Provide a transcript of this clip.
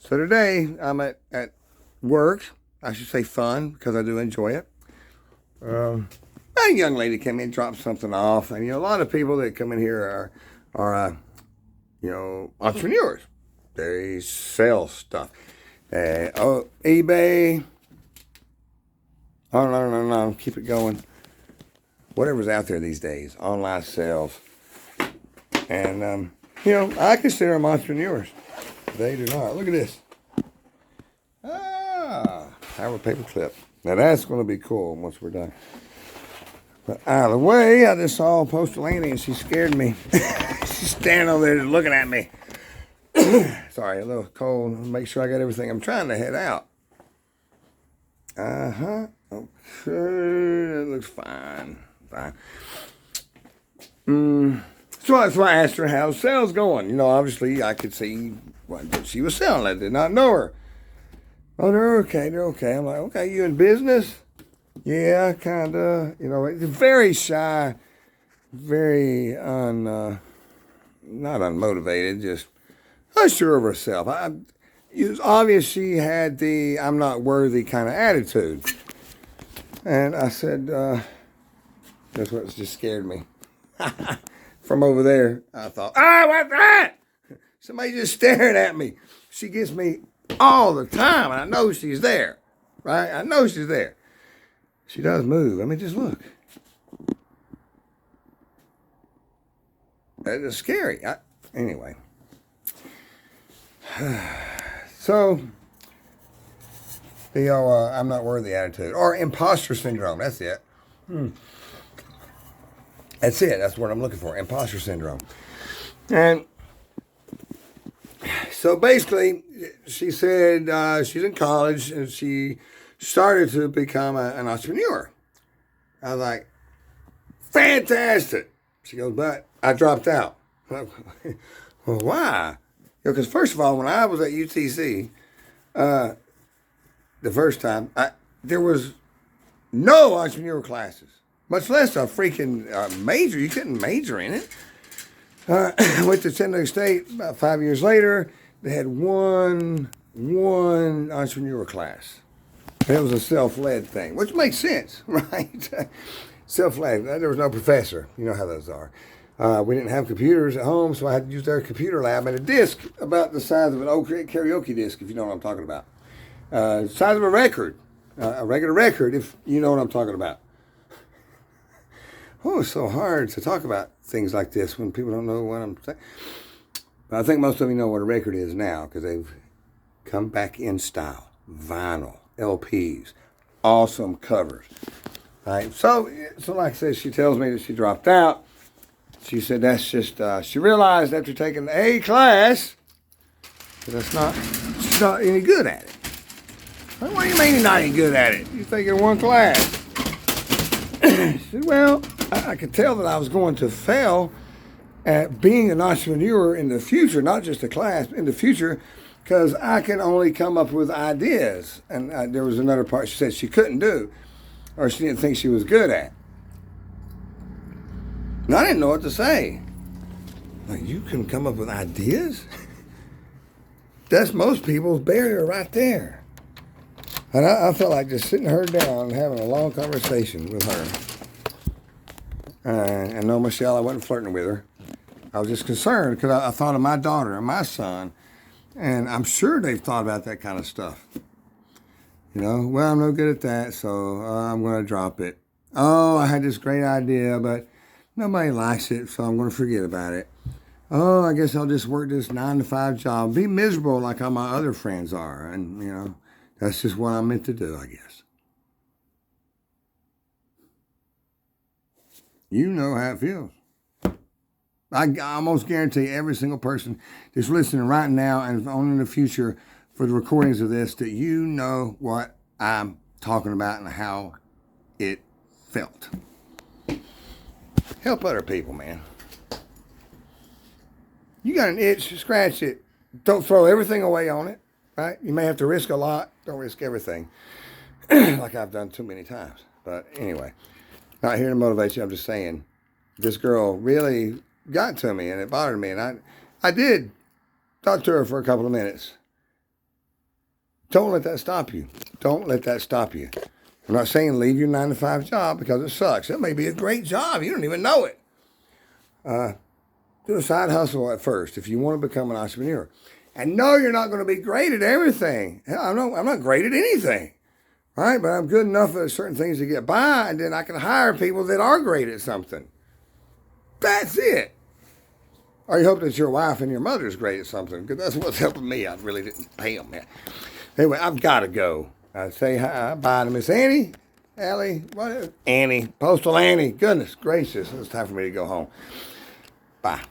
So today I'm at work. I should say fun because I do enjoy it. A young lady came in, dropped something off, and a lot of people that come in here are entrepreneurs. They sell stuff. eBay. No. Keep it going. Whatever's out there these days, online sales, and I consider them entrepreneurs. They do not. Look at this. Have a paper clip. Now that's going to be cool once we're done. But out of the way, I just saw Postal Annie and she scared me. She's standing over there just looking at me. Sorry, a little cold. Make sure I got everything. I'm trying to head out. Okay, that looks fine. So that's why I asked her how the sales going. Obviously I could see what she was selling. I did not know her. Oh, they're okay. I'm like, okay, you in business? Yeah, kind of. Very shy, very not unmotivated, just unsure of herself. It was obvious she had the I'm not worthy kind of attitude. And I said, that's what just scared me. From over there, I thought, what's that? Somebody just staring at me. She gets me all the time, and I know she's there, right? I know she's there. She does move. I mean, just look. It's scary. Anyway. So, I'm not worthy attitude. Or imposter syndrome. That's it. That's it. That's what I'm looking for. Imposter syndrome. And so basically, she said she's in college and she started to become an entrepreneur. I was like, fantastic. She goes, but I dropped out. Well, why? Because first of all, when I was at UTC, the first time, there was no entrepreneur classes, much less a freaking major. You couldn't major in it. I went to Chattanooga State about 5 years later. They had one entrepreneur class. It was a self-led thing, which makes sense, right? Self-led. There was no professor. You know how those are. We didn't have computers at home, so I had to use their computer lab and a disc about the size of an old karaoke disc, if you know what I'm talking about. Size of a record, a regular record, if you know what I'm talking about. Oh, it's so hard to talk about things like this when people don't know what I'm saying. But I think most of you know what a record is now because they've come back in style. Vinyl, LPs, awesome covers. Right? So like I said, she tells me that she dropped out. She said that's just, she realized after taking a class that she's not any good at it. What do you mean you're not any good at it? You're taking one class. She said, well, I could tell that I was going to fail at being an entrepreneur in the future, not just a class, in the future, because I can only come up with ideas. And there was another part she said she couldn't do, or she didn't think she was good at. And I didn't know what to say. Like, you can come up with ideas? That's most people's barrier right there. And I felt like just sitting her down and having a long conversation with her. And no, Michelle, I wasn't flirting with her. I was just concerned because I thought of my daughter and my son. And I'm sure they've thought about that kind of stuff. Well, I'm no good at that, so I'm going to drop it. Oh, I had this great idea, but nobody likes it, so I'm going to forget about it. Oh, I guess I'll just work this 9-to-5 job. Be miserable like all my other friends are. And, that's just what I'm meant to do, I guess. You know how it feels. I almost guarantee every single person that's listening right now and on in the future for the recordings of this that you know what I'm talking about and how it felt. Help other people, man. You got an itch, scratch it. Don't throw everything away on it, right? You may have to risk a lot. Don't risk everything, like I've done too many times. But anyway, not here to motivate you. I'm just saying, this girl really got to me, and it bothered me. And I did talk to her for a couple of minutes. Don't let that stop you. Don't let that stop you. I'm not saying leave your 9-to-5 job because it sucks. It may be a great job. You don't even know it. Do a side hustle at first if you want to become an entrepreneur. And no, you're not going to be great at everything. Hell, I'm not great at anything. Right? But I'm good enough at certain things to get by, and then I can hire people that are great at something. That's it. Or you hope that your wife and your mother's great at something, because that's what's helping me. I really didn't pay them yet. Anyway, I've got to go. I say hi, bye to Miss Annie, Allie, what? Annie, Postal Annie. Goodness gracious, it's time for me to go home. Bye.